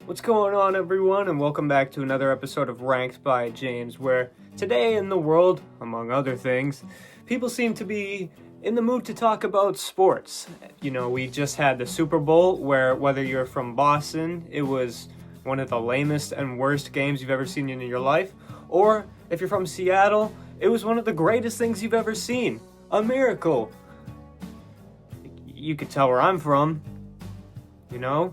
What's going on, everyone, and welcome back to another episode of Ranked by James, where today in the world, among other things, people seem to be in the mood to talk about sports. You know, we just had the Super Bowl, where whether you're from Boston, it was one of the lamest and worst games you've ever seen in your life, or if you're from Seattle, it was one of the greatest things you've ever seen. A miracle. You could tell where I'm from, you know?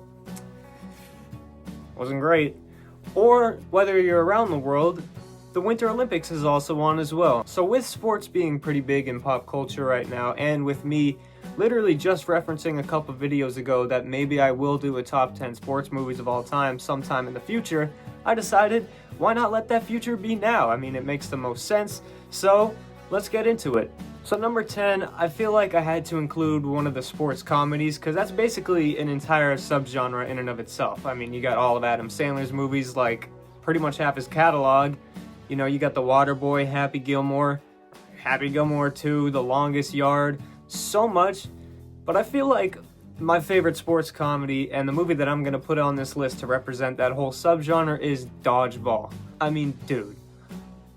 Wasn't great. Or whether you're around the world, the Winter Olympics is also on as well. So with sports being pretty big in pop culture right now, and with me literally just referencing a couple videos ago that maybe I will do a top 10 sports movies of all time sometime in the future, I decided why not let that future be now? I mean, it makes the most sense. So let's get into it. So number 10, I feel like I had to include one of the sports comedies because that's basically an entire subgenre in and of itself. I mean, you got all of Adam Sandler's movies, like pretty much half his catalog. You know, you got The Waterboy, Happy Gilmore 2, The Longest Yard, so much. But I feel like my favorite sports comedy and the movie that I'm going to put on this list to represent that whole subgenre is Dodgeball. I mean, dude.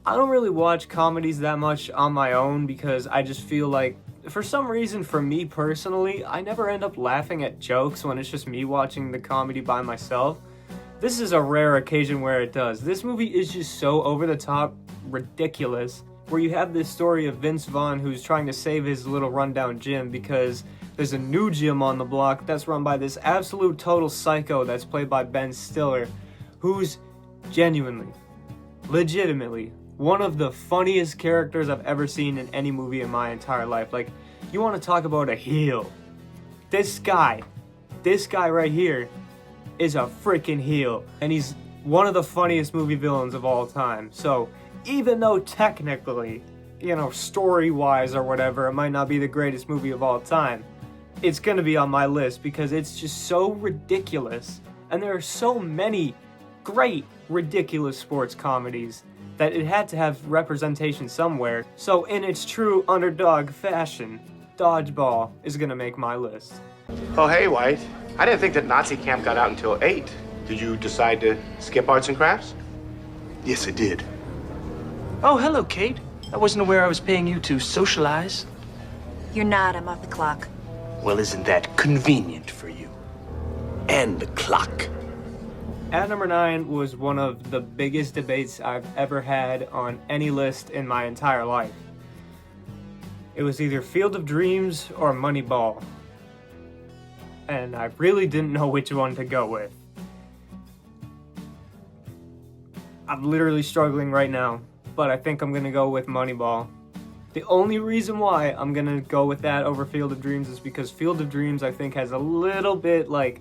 I don't really watch comedies that much on my own because I just feel like, for some reason, for me personally, I never end up laughing at jokes when it's just me watching the comedy by myself. This is a rare occasion where it does. This movie is just so over-the-top ridiculous, where you have this story of Vince Vaughn who's trying to save his little rundown gym because there's a new gym on the block that's run by this absolute total psycho that's played by Ben Stiller, who's genuinely, legitimately, one of the funniest characters I've ever seen in any movie in my entire life. Like, you want to talk about a heel. This guy right here is a freaking heel. And he's one of the funniest movie villains of all time. So, even though technically, you know, story-wise or whatever, it might not be the greatest movie of all time, it's gonna be on my list because it's just so ridiculous. And there are so many great, ridiculous sports comedies that it had to have representation somewhere. So in its true underdog fashion, Dodgeball is gonna make my list. Oh, hey, White. I didn't think that Nazi camp got out until 8. Did you decide to skip arts and crafts? Yes, I did. Oh, hello, Kate. I wasn't aware I was paying you to socialize. You're not. I'm off the clock. Well, isn't that convenient for you? And the clock. At number 9 was one of the biggest debates I've ever had on any list in my entire life. It was either Field of Dreams or Moneyball. And I really didn't know which one to go with. I'm literally struggling right now, but I think I'm gonna go with Moneyball. The only reason why I'm gonna go with that over Field of Dreams is because Field of Dreams, I think, has a little bit, like,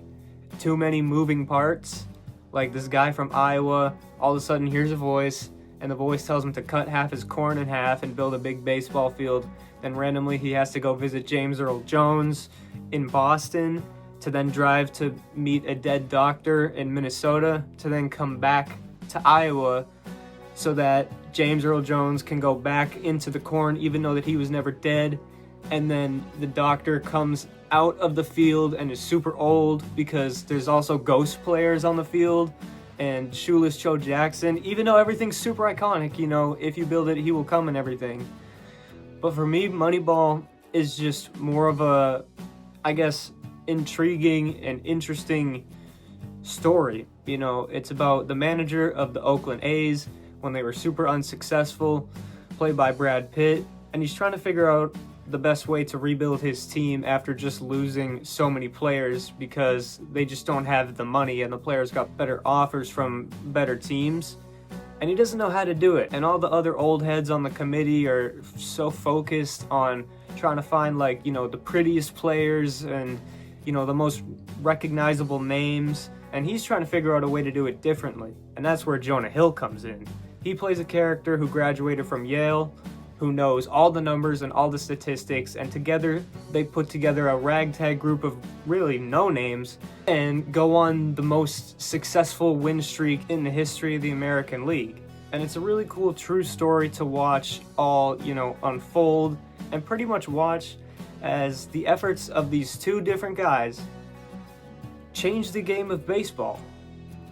too many moving parts. Like, this guy from Iowa all of a sudden hears a voice, and the voice tells him to cut half his corn in half and build a big baseball field. Then randomly he has to go visit James Earl Jones in Boston, to then drive to meet a dead doctor in Minnesota, to then come back to Iowa so that James Earl Jones can go back into the corn even though that he was never dead. And then the doctor comes out of the field and is super old because there's also ghost players on the field and Shoeless Joe Jackson, even though everything's super iconic, you know, if you build it, he will come and everything. But for me, Moneyball is just more of a, I guess, intriguing and interesting story. You know, it's about the manager of the Oakland A's when they were super unsuccessful, played by Brad Pitt, and he's trying to figure out the best way to rebuild his team after just losing so many players because they just don't have the money and the players got better offers from better teams. And he doesn't know how to do it. And all the other old heads on the committee are so focused on trying to find, like, you know, the prettiest players and, you know, the most recognizable names. And he's trying to figure out a way to do it differently. And that's where Jonah Hill comes in. He plays a character who graduated from Yale, who knows all the numbers and all the statistics, and together they put together a ragtag group of really no names and go on the most successful win streak in the history of the American League. And it's a really cool true story to watch all, you know, unfold and pretty much watch as the efforts of these two different guys change the game of baseball.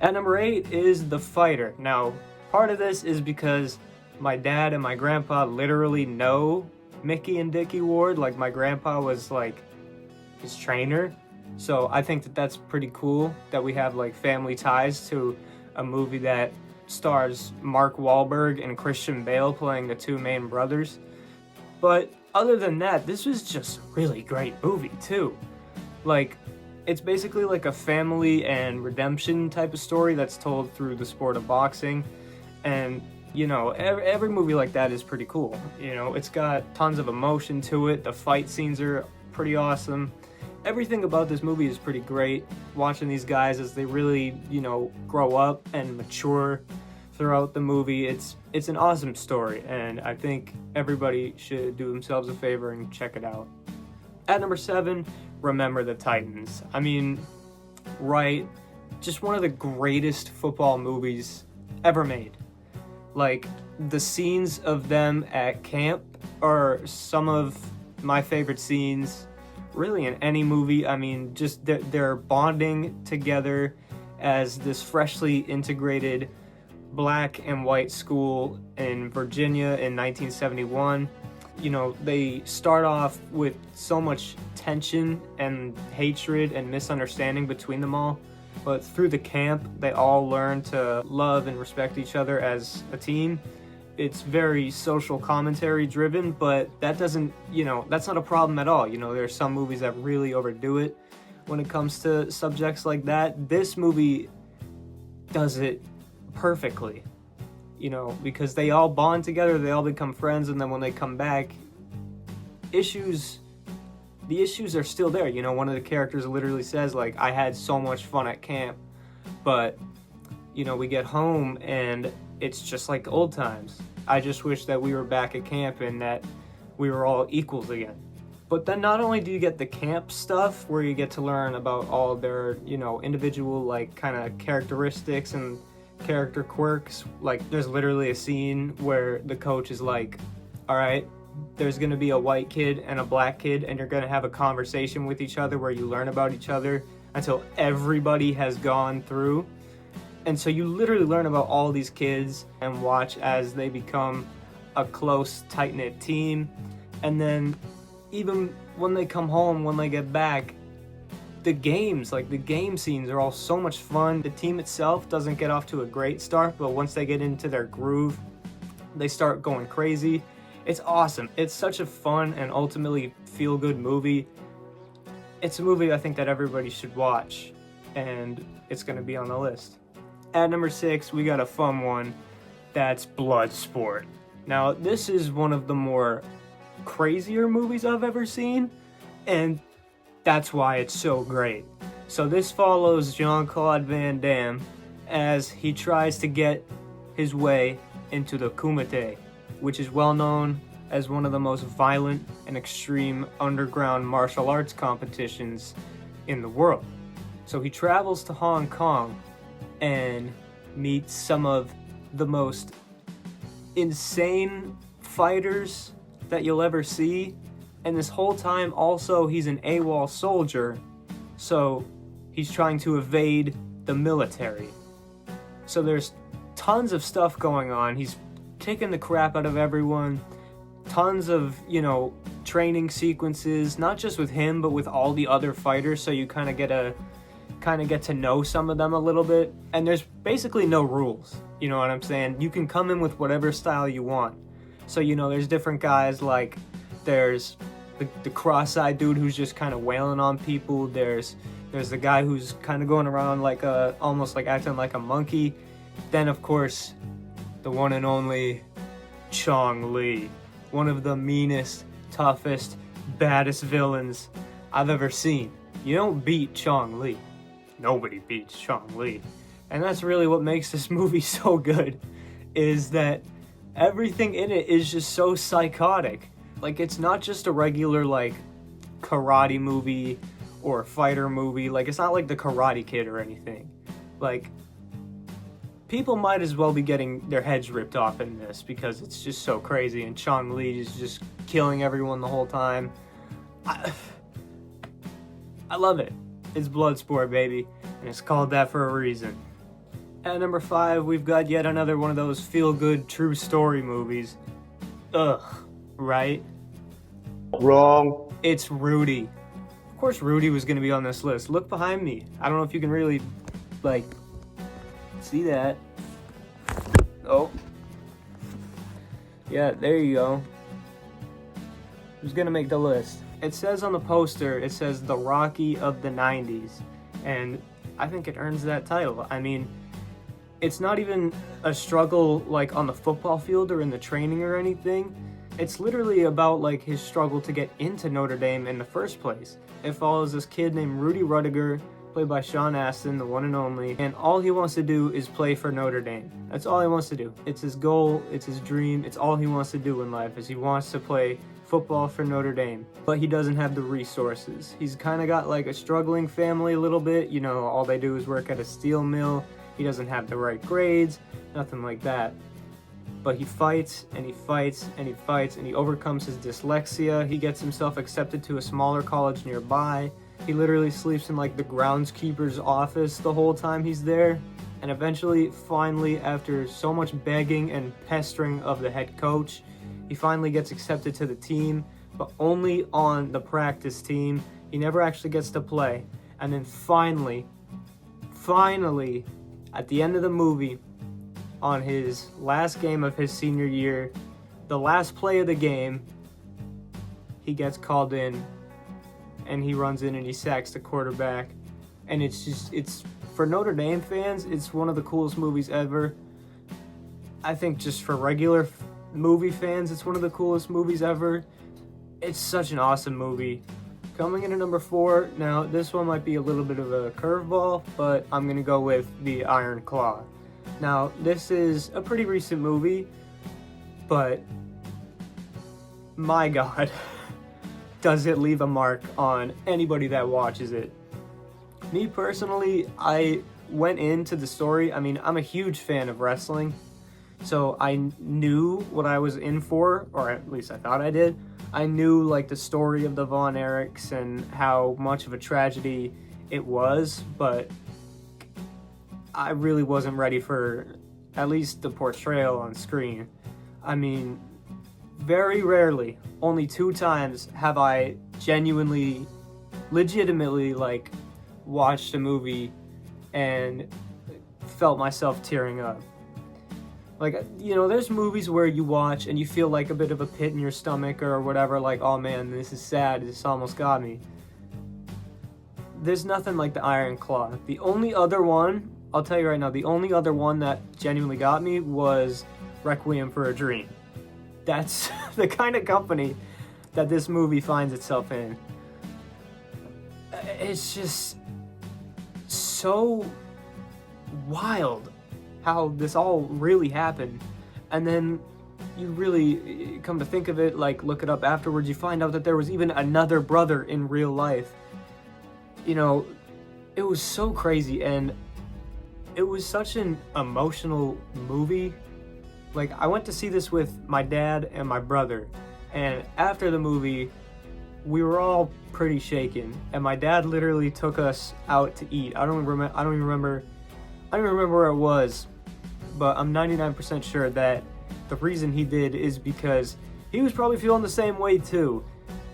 At number 8 is The Fighter. Now, part of this is because my dad and my grandpa literally know Mickey and Dickie Ward. Like, my grandpa was like his trainer. So I think that that's pretty cool that we have like family ties to a movie that stars Mark Wahlberg and Christian Bale playing the two main brothers. But other than that, this was just a really great movie too. Like, it's basically like a family and redemption type of story that's told through the sport of boxing. And, you know, every movie like that is pretty cool. You know, it's got tons of emotion to it. The fight scenes are pretty awesome. Everything about this movie is pretty great. Watching these guys as they really, you know, grow up and mature throughout the movie. It's an awesome story, and I think everybody should do themselves a favor and check it out. At number 7, Remember the Titans. I mean, right, just one of the greatest football movies ever made. Like, the scenes of them at camp are some of my favorite scenes really in any movie. I mean, just they're bonding together as this freshly integrated black and white school in Virginia in 1971. You know, they start off with so much tension and hatred and misunderstanding between them all, but through the camp, they all learn to love and respect each other as a team. It's very social commentary driven, but that doesn't, you know, that's not a problem at all. You know, there's some movies that really overdo it when it comes to subjects like that. This movie does it perfectly, you know, because they all bond together, they all become friends, and then when they come back, the issues are still there. You know, one of the characters literally says, like, I had so much fun at camp, but, you know, we get home and it's just like old times. I just wish that we were back at camp and that we were all equals again. But then not only do you get the camp stuff where you get to learn about all their, you know, individual, like, kind of characteristics and character quirks. Like, there's literally a scene where the coach is like, all right, there's going to be a white kid and a black kid, and you're going to have a conversation with each other where you learn about each other until everybody has gone through. And so you literally learn about all these kids and watch as they become a close, tight-knit team. And then even when they come home, when they get back, the games, like the game scenes are all so much fun. The team itself doesn't get off to a great start, but once they get into their groove, they start going crazy. It's awesome. It's such a fun and ultimately feel-good movie. It's a movie I think that everybody should watch, and it's going to be on the list. At number 6, we got a fun one. That's Bloodsport. Now, this is one of the more crazier movies I've ever seen, and that's why it's so great. So this follows Jean-Claude Van Damme as he tries to get his way into the Kumite, which is well known as one of the most violent and extreme underground martial arts competitions in the world. So he travels to Hong Kong and meets some of the most insane fighters that you'll ever see. And this whole time also he's an AWOL soldier, so he's trying to evade the military. So there's tons of stuff going on. He's kicking the crap out of everyone. Tons of, you know, training sequences, not just with him, but with all the other fighters, so you kind of get to know some of them a little bit. And there's basically no rules, you know what I'm saying? You can come in with whatever style you want. So, you know, there's different guys, like there's the cross-eyed dude who's just kind of wailing on people. There's the guy who's kind of going around like almost like acting like a monkey. Then, of course, the one and only Chong Li, one of the meanest, toughest, baddest villains I've ever seen. You don't beat Chong Li. Nobody beats Chong Li. And that's really what makes this movie so good, is that everything in it is just so psychotic. Like, it's not just a regular, like, karate movie or fighter movie. Like, it's not like The Karate Kid or anything. Like, people might as well be getting their heads ripped off in this because it's just so crazy, and Chong Li is just killing everyone the whole time. I love it. It's Bloodsport, baby, and it's called that for a reason. At number 5, we've got yet another one of those feel-good true story movies. Ugh, right? Wrong. It's Rudy. Of course Rudy was going to be on this list. Look behind me. I don't know if you can really, like, see that. Oh. Yeah, there you go. Who's going to make the list? It says on the poster, it says The Rocky of the 90s. And I think it earns that title. I mean, it's not even a struggle like on the football field or in the training or anything. It's literally about like his struggle to get into Notre Dame in the first place. It follows this kid named Rudy Rudiger, played by Sean Astin, the one and only, and all he wants to do is play for Notre Dame. That's all he wants to do. It's his goal, it's his dream, it's all he wants to do in life is he wants to play football for Notre Dame, but he doesn't have the resources. He's kind of got like a struggling family a little bit, you know, all they do is work at a steel mill. He doesn't have the right grades, nothing like that. But he fights and he fights and he fights and he overcomes his dyslexia. He gets himself accepted to a smaller college nearby. He literally sleeps in like the groundskeeper's office the whole time he's there. And eventually, finally, after so much begging and pestering of the head coach, he finally gets accepted to the team, but only on the practice team. He never actually gets to play. And then finally, at the end of the movie, on his last game of his senior year, the last play of the game, he gets called in and he runs in and he sacks the quarterback. And it's for Notre Dame fans, it's one of the coolest movies ever. I think just for regular movie fans, it's one of the coolest movies ever. It's such an awesome movie. Coming in at number 4, now this one might be a little bit of a curveball, but I'm gonna go with The Iron Claw. Now, this is a pretty recent movie, but my God, does it leave a mark on anybody that watches it. Me personally, I went into the story, I mean, I'm a huge fan of wrestling, so I knew what I was in for, or at least I thought I did. I knew like the story of the Von Erichs and how much of a tragedy it was, but I really wasn't ready for at least the portrayal on screen. I mean, very rarely, only 2 times have I genuinely, legitimately like watched a movie and felt myself tearing up. Like, you know, there's movies where you watch and you feel like a bit of a pit in your stomach or whatever, like, oh man, this is sad, this almost got me. There's nothing like The Iron Claw. The only other one, I'll tell you right now, the only other one that genuinely got me was Requiem for a Dream. That's the kind of company that this movie finds itself in. It's just so wild how this all really happened. And then you really come to think of it, like look it up afterwards, you find out that there was even another brother in real life. You know, it was so crazy, and it was such an emotional movie. Like, I went to see this with my dad and my brother, and after the movie, we were all pretty shaken, and my dad literally took us out to eat. I don't even remember where it was, but I'm 99% sure that the reason he did is because he was probably feeling the same way too.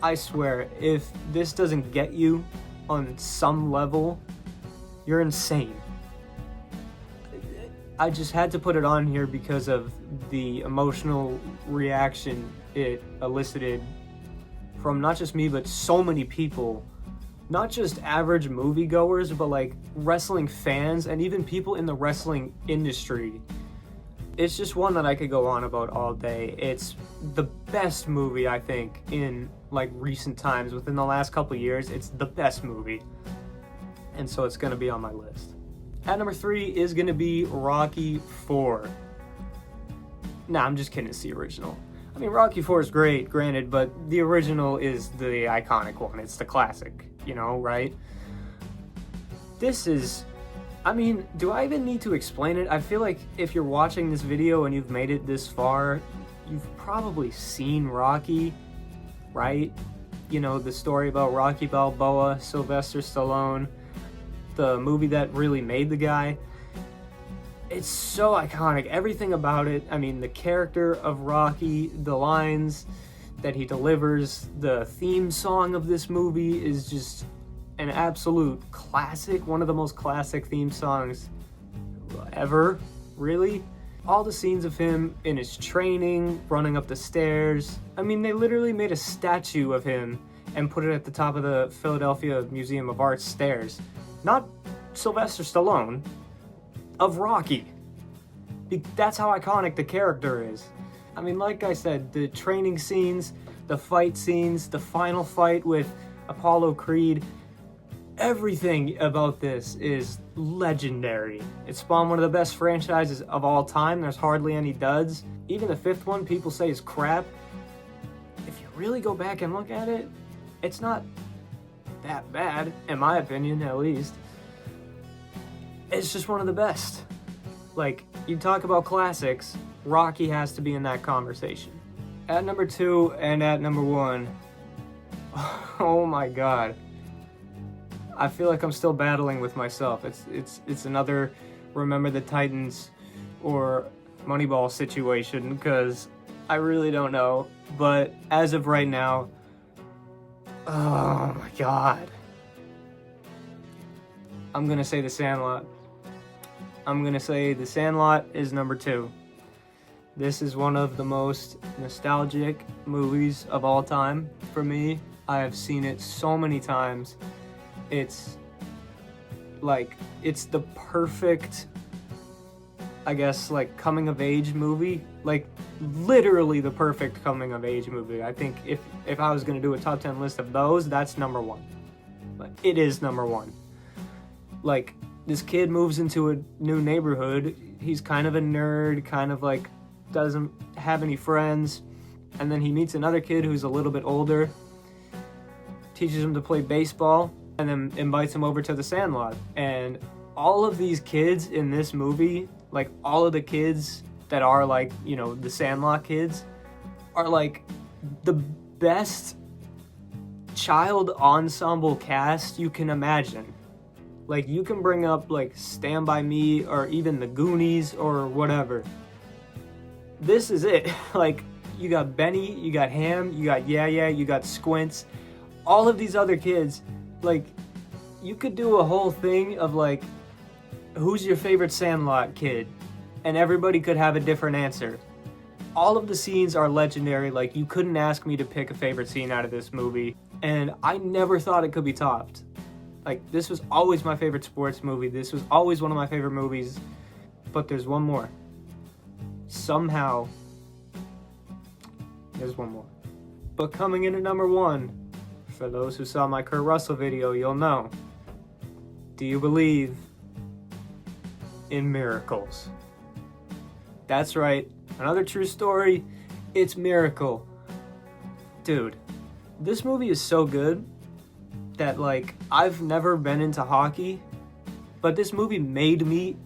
I swear, if this doesn't get you on some level, you're insane. I just had to put it on here because of the emotional reaction it elicited from not just me, but so many people. Not just average moviegoers, but like wrestling fans and even people in the wrestling industry. It's just one that I could go on about all day. It's the best movie, I think, in like recent times. Within the last couple years, it's the best movie. And so it's gonna be on my list. At number 3 is gonna be Rocky 4. Nah, I'm just kidding, it's the original. I mean, Rocky 4 is great, granted, but the original is the iconic one. It's the classic, you know, right? This is, I mean, do I even need to explain it? I feel like if you're watching this video and you've made it this far, you've probably seen Rocky, right? You know, the story about Rocky Balboa, Sylvester Stallone, the movie that really made the guy. It's so iconic. Everything about it. I mean, the character of Rocky, the lines that he delivers, the theme song of this movie is just an absolute classic. One of the most classic theme songs ever, really. All the scenes of him in his training, running up the stairs. I mean, they literally made a statue of him and put it at the top of the Philadelphia Museum of Art stairs. Not Sylvester Stallone, of Rocky. That's how iconic the character is. I mean, like I said, the training scenes, the fight scenes, the final fight with Apollo Creed, everything about this is legendary. It spawned one of the best franchises of all time. There's hardly any duds. Even the fifth one people say is crap. If you really go back and look at it, it's not that bad, in my opinion, at least. It's just one of the best. Like, you talk about classics, Rocky has to be in that conversation. At number 2 and at number 1, oh my god. I feel like I'm still battling with myself. It's another Remember the Titans or Moneyball situation, because I really don't know. But as of right now, oh my god. I'm gonna say The Sandlot. I'm gonna say The Sandlot is number 2. This is one of the most nostalgic movies of all time for me. I have seen it so many times. It's the perfect, I guess, like, coming of age movie. Like, literally the perfect coming of age movie. I think if I was gonna do a top 10 list of those, that's number 1. Like, it is number 1. Like, this kid moves into a new neighborhood. He's kind of a nerd, kind of like doesn't have any friends. And then he meets another kid who's a little bit older, teaches him to play baseball, and then invites him over to the Sandlot. And all of these kids in this movie, like all of the kids that are like, you know, the Sandlot kids, are like the best child ensemble cast you can imagine. Like, you can bring up, like, Stand By Me or even The Goonies or whatever. This is it. Like, you got Benny, you got Ham, you got Yeah, you got Squints. All of these other kids, like, you could do a whole thing of, like, who's your favorite Sandlot kid? And everybody could have a different answer. All of the scenes are legendary. Like, you couldn't ask me to pick a favorite scene out of this movie. And I never thought it could be topped. Like, this was always my favorite sports movie. This was always one of my favorite movies. But there's one more. Somehow, there's one more. But coming in at number 1, for those who saw my Kurt Russell video, you'll know. Do you believe in miracles? That's right. Another true story. It's Miracle. Dude, this movie is so good that, like, I've never been into hockey, but this movie made me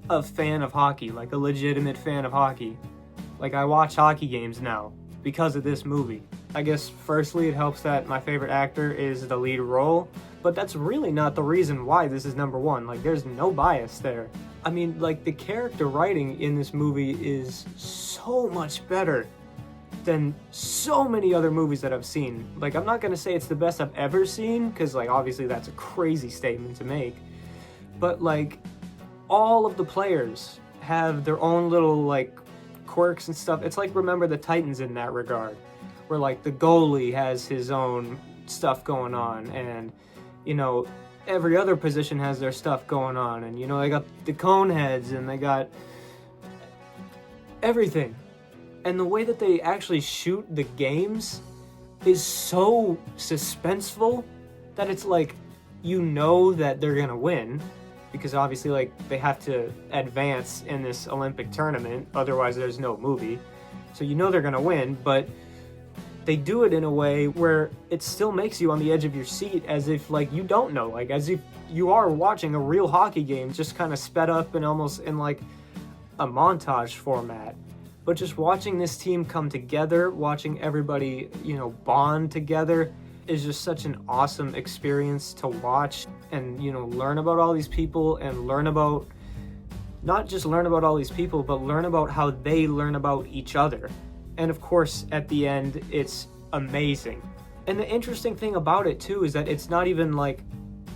a fan of hockey, like a legitimate fan of hockey. Like, I watch hockey games now because of this movie. I guess firstly it helps that my favorite actor is the lead role, but that's really not the reason why this is number 1. Like, there's no bias there. I mean, like, the character writing in this movie is so much better than so many other movies that I've seen. Like, I'm not gonna say it's the best I've ever seen, because, like, obviously that's a crazy statement to make, but, like, all of the players have their own little, like, quirks and stuff. It's like Remember the Titans in that regard, where, like, the goalie has his own stuff going on, and, you know, every other position has their stuff going on, and, you know, they got the cone heads, and they got everything. And the way that they actually shoot the games is so suspenseful that it's like, you know that they're gonna win, because obviously, like, they have to advance in this Olympic tournament, otherwise there's no movie. So you know they're gonna win, but they do it in a way where it still makes you on the edge of your seat, as if, like, you don't know, like, as if you are watching a real hockey game, just kind of sped up and almost in, like, a montage format. But just watching this team come together, watching everybody, you know, bond together, is just such an awesome experience to watch and, you know, learn about all these people and learn about not just learn about all these people, but learn about how they learn about each other. And of course, at the end, it's amazing. And the interesting thing about it too is that it's not even like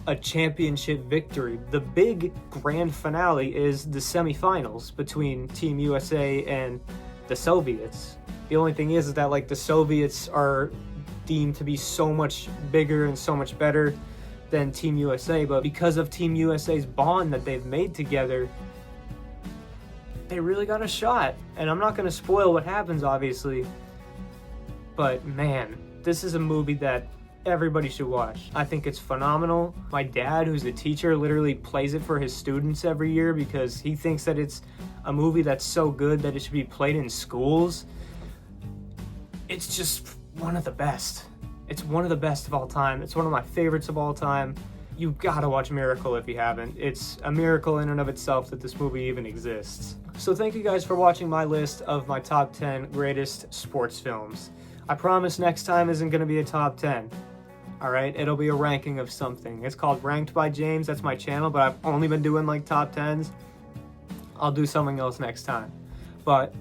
a championship victory. The big grand finale is the semifinals between Team USA and the Soviets. The only thing is that like the Soviets are deemed to be so much bigger and so much better than Team USA, but because of Team USA's bond that they've made together, they really got a shot. And I'm not going to spoil what happens, obviously, but man, this is a movie that everybody should watch. I think it's phenomenal. My dad, who's a teacher, literally plays it for his students every year because he thinks that it's a movie that's so good that it should be played in schools. It's just one of the best. It's one of the best of all time. It's one of my favorites of all time. You gotta watch Miracle if you haven't. It's a miracle in and of itself that this movie even exists. So thank you guys for watching my list of my top 10 greatest sports films. I promise next time isn't gonna be a top 10. Alright, it'll be a ranking of something. It's called Ranked by James, that's my channel, but I've only been doing like top 10s. I'll do something else next time. But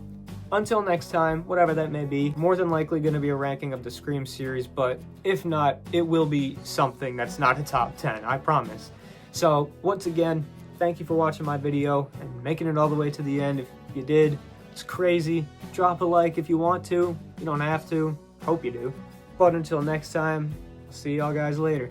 until next time, whatever that may be, more than likely going to be a ranking of the Scream series, but if not, it will be something that's not a top 10, I promise. So, once again, thank you for watching my video and making it all the way to the end. If you did, it's crazy. Drop a like if you want to. You don't have to. Hope you do. But until next time, I'll see y'all guys later.